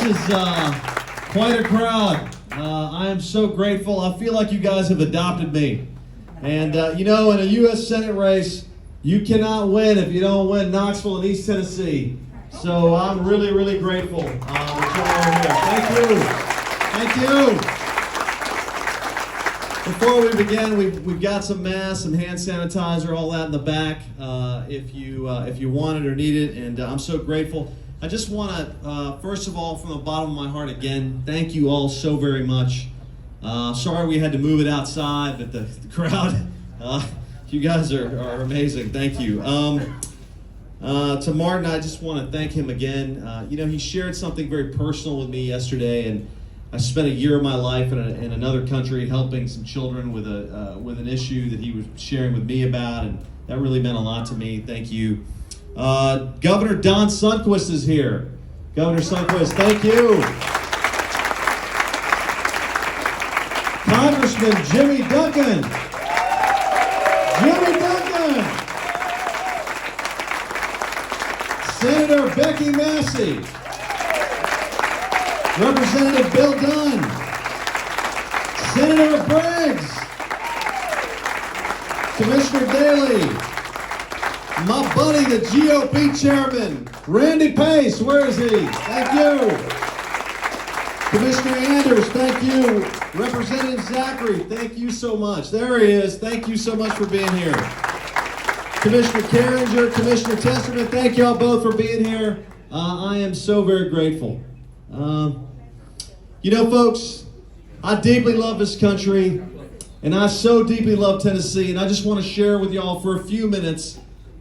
This is quite a crowd. I am so grateful. I feel like you guys have adopted me. And you know, in a U.S. Senate race, you cannot win if you don't win Knoxville and East Tennessee. So I'm really, really grateful that you're all here. Thank you. Thank you. Before we begin, we've got some masks, some hand sanitizer, all that in the back if you want it or need it. And I'm so grateful. I just want to, first of all, from the bottom of my heart again, thank you all so very much. Sorry we had to move it outside, but the crowd, you guys are amazing. Thank you. To Martin, I just want to thank him again. You know, he shared something very personal with me yesterday, and I spent a year of my life in another country helping some children with an issue that he was sharing with me about, and that really meant a lot to me. Thank you. Governor Don Sundquist is here. Governor Sundquist, thank you. Congressman Jimmy Duncan. Jimmy Duncan. Senator Becky Massey. Representative Bill Dunn. Senator Briggs. Commissioner Daley. My buddy, the GOP chairman, Randy Pace, where is he? Thank you. Commissioner Anders, thank you. Representative Zachary, thank you so much. There he is. Thank you so much for being here. Commissioner Carringer, Commissioner Testerman, thank y'all both for being here. I am so very grateful. You know, folks, I deeply love this country, and I so deeply love Tennessee, and I just want to share with y'all for a few minutes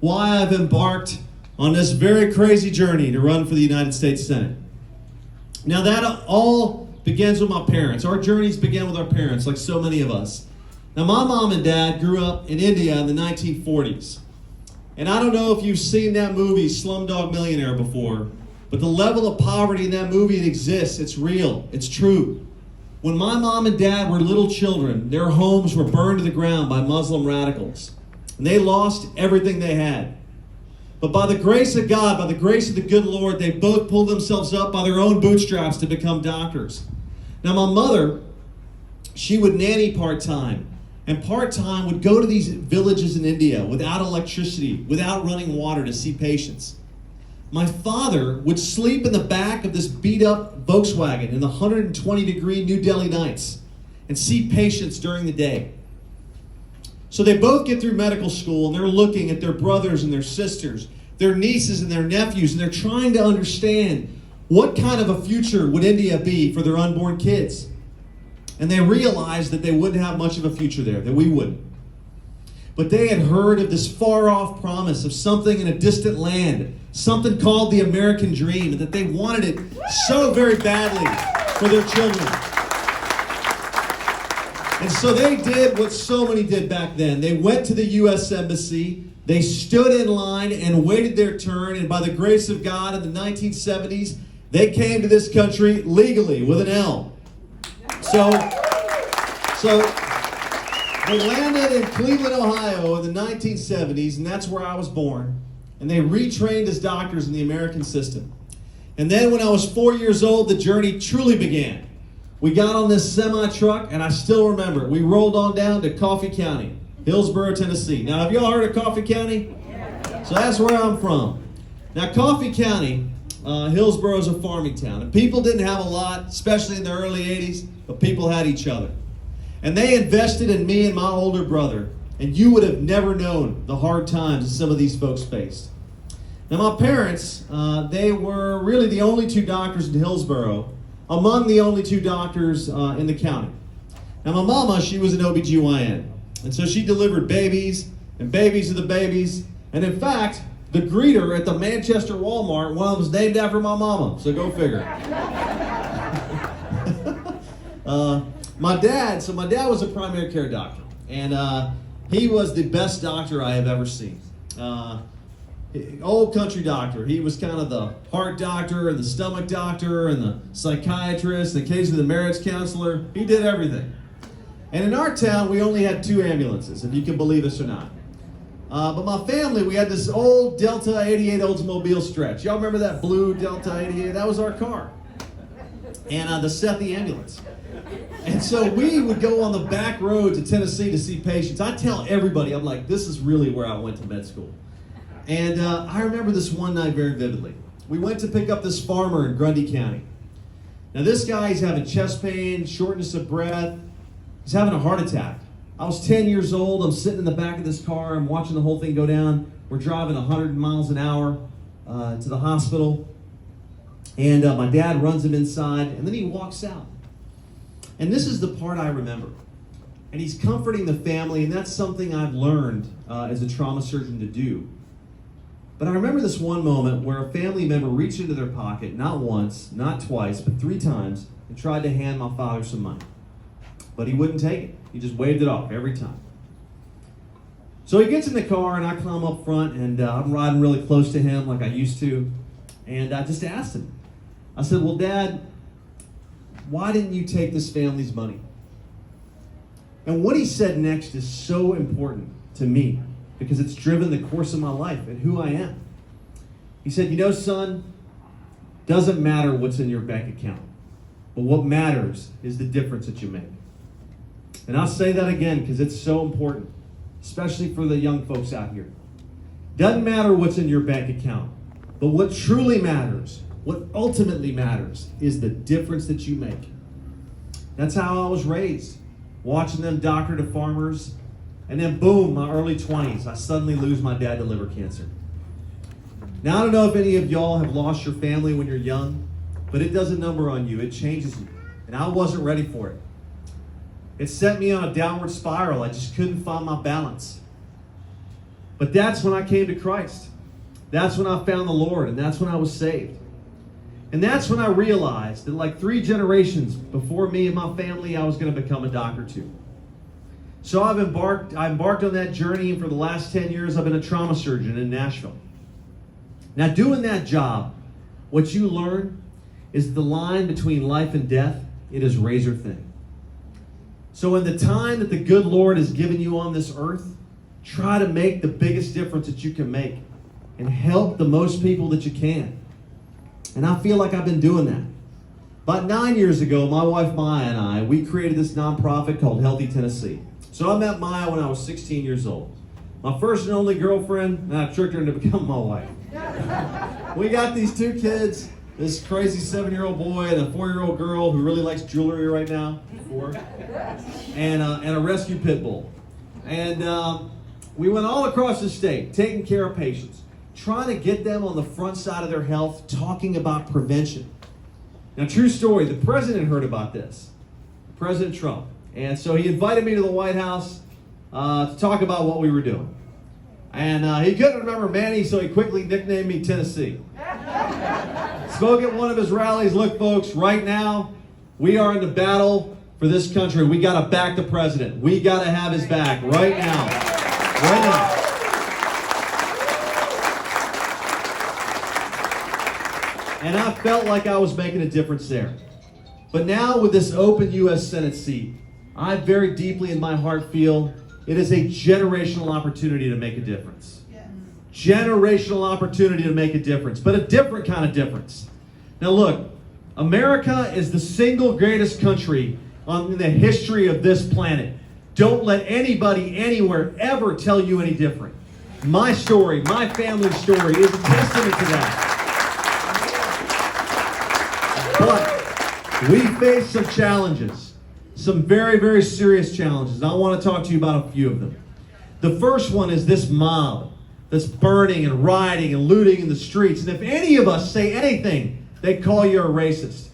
why I've embarked on this very crazy journey to run for the United States Senate. Now that all begins with my parents. Our journeys began with our parents, like so many of us. Now my mom and dad grew up in India in the 1940s. And I don't know if you've seen that movie, Slumdog Millionaire, before, but the level of poverty in that movie, it exists, it's real, it's true. When my mom and dad were little children, their homes were burned to the ground by Muslim radicals. And they lost everything they had. But by the grace of God, by the grace of the good Lord, they both pulled themselves up by their own bootstraps to become doctors. Now my mother, she would nanny part-time. And part-time would go to these villages in India without electricity, without running water to see patients. My father would sleep in the back of this beat-up Volkswagen in the 120-degree New Delhi nights and see patients during the day. So they both get through medical school, and they're looking at their brothers and their sisters, their nieces and their nephews, and they're trying to understand what kind of a future would India be for their unborn kids. And they realized that they wouldn't have much of a future there, that we wouldn't. But they had heard of this far-off promise of something in a distant land, something called the American dream, and that they wanted it so very badly for their children. And so they did what so many did back then. They went to the U.S. Embassy, they stood in line and waited their turn, and by the grace of God in the 1970s, they came to this country legally with an L. So they landed in Cleveland, Ohio in the 1970s, and that's where I was born. And they retrained as doctors in the American system. And then when I was 4 years old, the journey truly began. We got on this semi-truck, and I still remember it. We rolled on down to Coffee County, Hillsborough, Tennessee. Now, have y'all heard of Coffee County? So that's where I'm from. Now, Coffee County, Hillsborough is a farming town. And people didn't have a lot, especially in the early 80s, but people had each other. And they invested in me and my older brother. And you would have never known the hard times that some of these folks faced. Now, my parents, they were really the only two doctors in Hillsborough, among the only two doctors in the county. Now my mama, she was an OBGYN. And so she delivered babies and babies of the babies. And in fact, the greeter at the Manchester Walmart, one of them was named after my mama. So go figure. My dad was a primary care doctor. And he was the best doctor I have ever seen. Old country doctor. He was kind of the heart doctor and the stomach doctor and the psychiatrist, and occasionally the marriage counselor. He did everything. And in our town, we only had 2 ambulances, if you can believe this or not. But my family, we had this old Delta 88 Oldsmobile Stretch. Y'all remember that blue Delta 88? That was our car. and the Sethi ambulance. And so we would go on the back roads of Tennessee to see patients. I tell everybody, I'm like, this is really where I went to med school. And I remember this one night very vividly. We went to pick up this farmer in Grundy County. Now this guy, he's having chest pain, shortness of breath. He's having a heart attack. I was 10 years old. I'm sitting in the back of this car. I'm watching the whole thing go down. We're driving 100 miles an hour to the hospital. And my dad runs him inside, and then he walks out. And this is the part I remember. And he's comforting the family, and that's something I've learned as a trauma surgeon to do. But I remember this one moment where a family member reached into their pocket, not once, not twice, but 3 times, and tried to hand my father some money. But he wouldn't take it. He just waved it off every time. So he gets in the car, and I climb up front, and I'm riding really close to him like I used to. And I just asked him. I said, well, Dad, why didn't you take this family's money? And what he said next is so important to me because it's driven the course of my life and who I am. He said, you know, son, doesn't matter what's in your bank account, but what matters is the difference that you make. And I'll say that again because it's so important, especially for the young folks out here. Doesn't matter what's in your bank account, but what truly matters, what ultimately matters, is the difference that you make. That's how I was raised, watching them doctor to farmers, and then boom, my early 20s, I suddenly lose my dad to liver cancer. Now, I don't know if any of y'all have lost your family when you're young, but it does a number on you. It changes you, and I wasn't ready for it. It sent me on a downward spiral. I just couldn't find my balance. But that's when I came to Christ. That's when I found the Lord, and that's when I was saved. And that's when I realized that like 3 generations before me and my family, I was going to become a doctor too. So I embarked on that journey, and for the last 10 years, I've been a trauma surgeon in Nashville. Now, doing that job, what you learn is the line between life and death, it is razor thin. So in the time that the good Lord has given you on this earth, try to make the biggest difference that you can make and help the most people that you can. And I feel like I've been doing that. About 9 years ago, my wife Maya and I, we created this nonprofit called Healthy Tennessee. So I met Maya when I was 16 years old. My first and only girlfriend, and I tricked her into becoming my wife. We got these 2 kids, this crazy 7-year-old boy and a 4-year-old girl who really likes jewelry right now, 4, and a rescue pit bull. And we went all across the state, taking care of patients, trying to get them on the front side of their health, talking about prevention. Now, true story, the president heard about this, President Trump. And so he invited me to the White House to talk about what we were doing. And he couldn't remember Manny, so he quickly nicknamed me Tennessee. Spoke at one of his rallies, look folks, right now, we are in the battle for this country. We got to back the president. We got to have his back right now. Right now. And I felt like I was making a difference there. But now with this open U.S. Senate seat, I very deeply in my heart feel it is a generational opportunity to make a difference. Generational opportunity to make a difference, but a different kind of difference. Now look, America is the single greatest country in the history of this planet. Don't let anybody anywhere ever tell you any different. My story, my family's story is a testament to that. But we face some challenges. Some very, very serious challenges. I want to talk to you about a few of them. The first one is this mob that's burning and rioting and looting in the streets. And if any of us say anything, they call you a racist.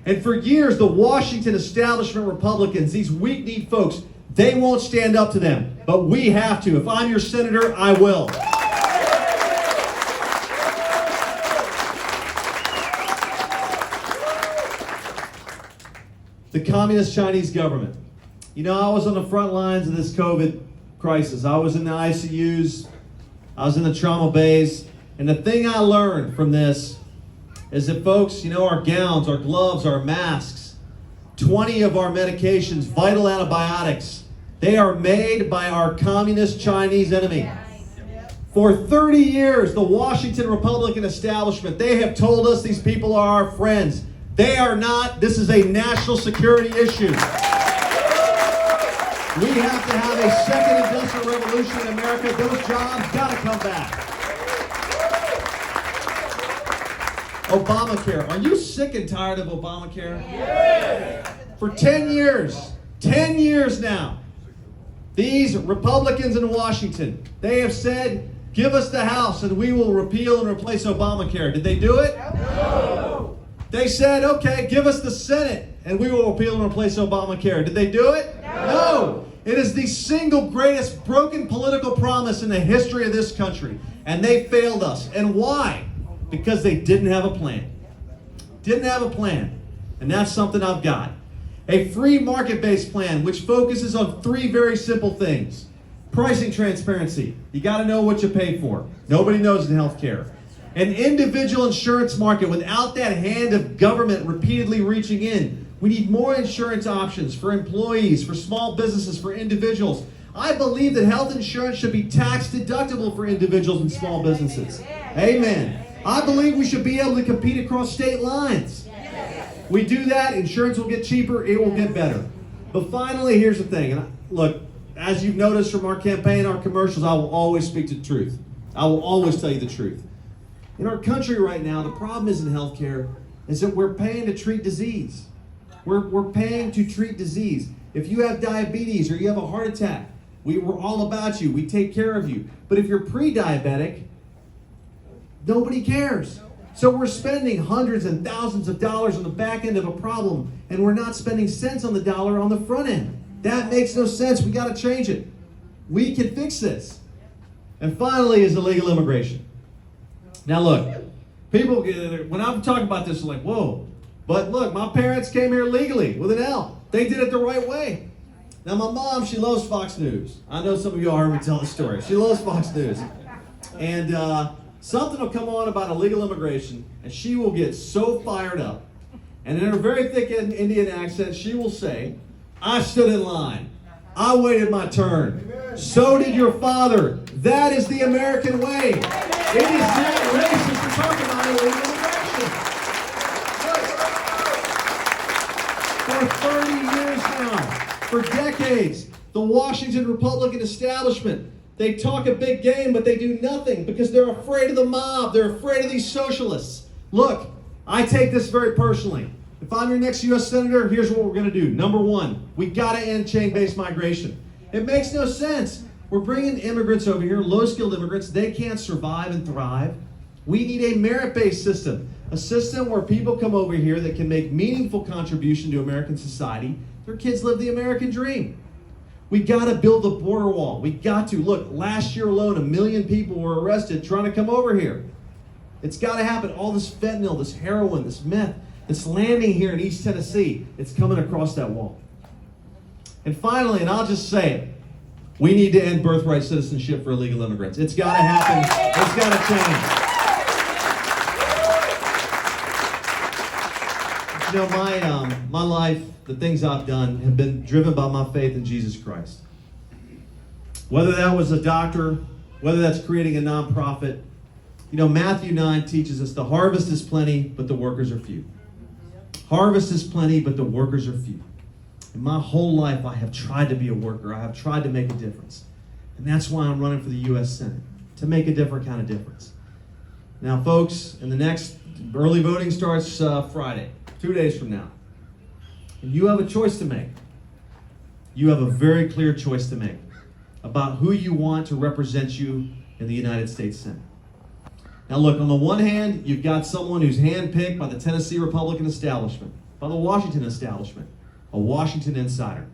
And for years, the Washington establishment Republicans, these weak-kneed folks, they won't stand up to them. But we have to. If I'm your senator, I will. The communist Chinese government. You know, I was on the front lines of this COVID crisis. I was in the ICUs. I was in the trauma bays. And the thing I learned from this is that, folks, you know, our gowns, our gloves, our masks, 20 of our medications, vital antibiotics, they are made by our communist Chinese enemy. For 30 years, the Washington Republican establishment, they have told us these people are our friends. They are not. This is a national security issue. We have to have a second industrial revolution in America. Those jobs got to come back. Obamacare. Are you sick and tired of Obamacare? Yeah. For 10 years now, these Republicans in Washington, they have said, give us the House and we will repeal and replace Obamacare. Did they do it? No. They said, okay, give us the Senate and we will repeal and replace Obamacare. Did they do it? No. It is the single greatest broken political promise in the history of this country. And they failed us. And why? Because they didn't have a plan. Didn't have a plan. And that's something I've got. A free market-based plan which focuses on three very simple things. Pricing transparency. You got to know what you pay for. Nobody knows in healthcare. An individual insurance market without that hand of government repeatedly reaching in. We need more insurance options for employees, for small businesses, for individuals. I believe that health insurance should be tax deductible for individuals and small businesses. Amen. I believe we should be able to compete across state lines. We do that, insurance will get cheaper, it will get better. But finally, here's the thing. And look, as you've noticed from our campaign, our commercials, I will always speak the truth. I will always tell you the truth. In our country right now, the problem is in healthcare is that we're paying to treat disease. We're paying to treat disease. If you have diabetes or you have a heart attack, we're all about you. We take care of you. But if you're pre-diabetic, nobody cares. So we're spending hundreds and thousands of dollars on the back end of a problem, and we're not spending cents on the dollar on the front end. That makes no sense. We got to change it. We can fix this. And finally is illegal immigration. Now look, people, when I'm talking about this, they're like, whoa. But look, my parents came here legally with an L. They did it the right way. Now my mom, she loves Fox News. I know some of you all heard me tell the story. She loves Fox News. And something will come on about illegal immigration, and she will get so fired up. And in her very thick Indian accent, she will say, I stood in line. I waited my turn. So did your father. That is the American way. It is not racist to talk about illegal immigration. For 30 years now, for decades, the Washington Republican establishment, they talk a big game, but they do nothing because they're afraid of the mob. They're afraid of these socialists. Look, I take this very personally. If I'm your next U.S. Senator, here's what we're going to do. Number one, we got to end chain-based migration. It makes no sense. We're bringing immigrants over here, low-skilled immigrants. They can't survive and thrive. We need a merit-based system, a system where people come over here that can make meaningful contribution to American society. Their kids live the American dream. We got to build the border wall. We got to. Look, last year alone, 1 million people were arrested trying to come over here. It's got to happen. All this fentanyl, this heroin, this meth, it's landing here in East Tennessee. It's coming across that wall. And finally, and I'll just say it, we need to end birthright citizenship for illegal immigrants. It's got to happen. It's got to change. You know, my life, the things I've done have been driven by my faith in Jesus Christ. Whether that was a doctor, whether that's creating a nonprofit. You know, Matthew 9 teaches us the harvest is plenty, but the workers are few. Harvest is plenty, but the workers are few. In my whole life, I have tried to be a worker. I have tried to make a difference. And that's why I'm running for the U.S. Senate, to make a different kind of difference. Now, folks, in the next, early voting starts Friday, 2 days from now. And you have a choice to make. You have a very clear choice to make about who you want to represent you in the United States Senate. Now look, on the one hand, you've got someone who's handpicked by the Tennessee Republican establishment, by the Washington establishment, a Washington insider.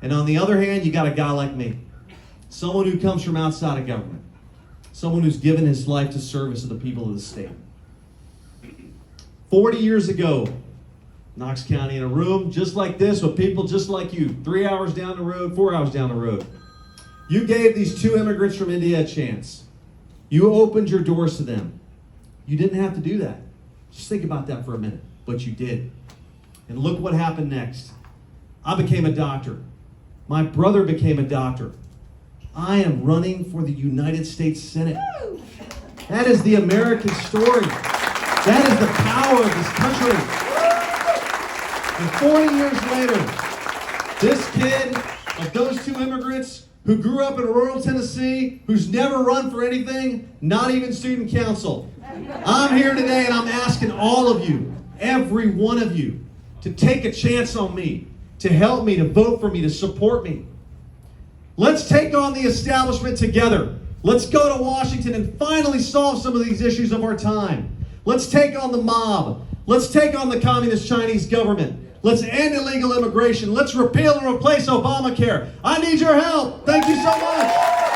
And on the other hand, you got a guy like me, someone who comes from outside of government, someone who's given his life to service of the people of the state. 40 years ago, Knox County, in a room just like this with people just like you, 3 hours down the road, 4 hours down the road, you gave these two immigrants from India a chance. You opened your doors to them. You didn't have to do that. Just think about that for a minute, but you did. And look what happened next. I became a doctor. My brother became a doctor. I am running for the United States Senate. That is the American story. That is the power of this country. And 40 years later, this kid, like those two immigrants who grew up in rural Tennessee, who's never run for anything, not even student council. I'm here today and I'm asking all of you, every one of you, to take a chance on me, to help me, to vote for me, to support me. Let's take on the establishment together. Let's go to Washington and finally solve some of these issues of our time. Let's take on the mob. Let's take on the communist Chinese government. Let's end illegal immigration. Let's repeal and replace Obamacare. I need your help. Thank you so much.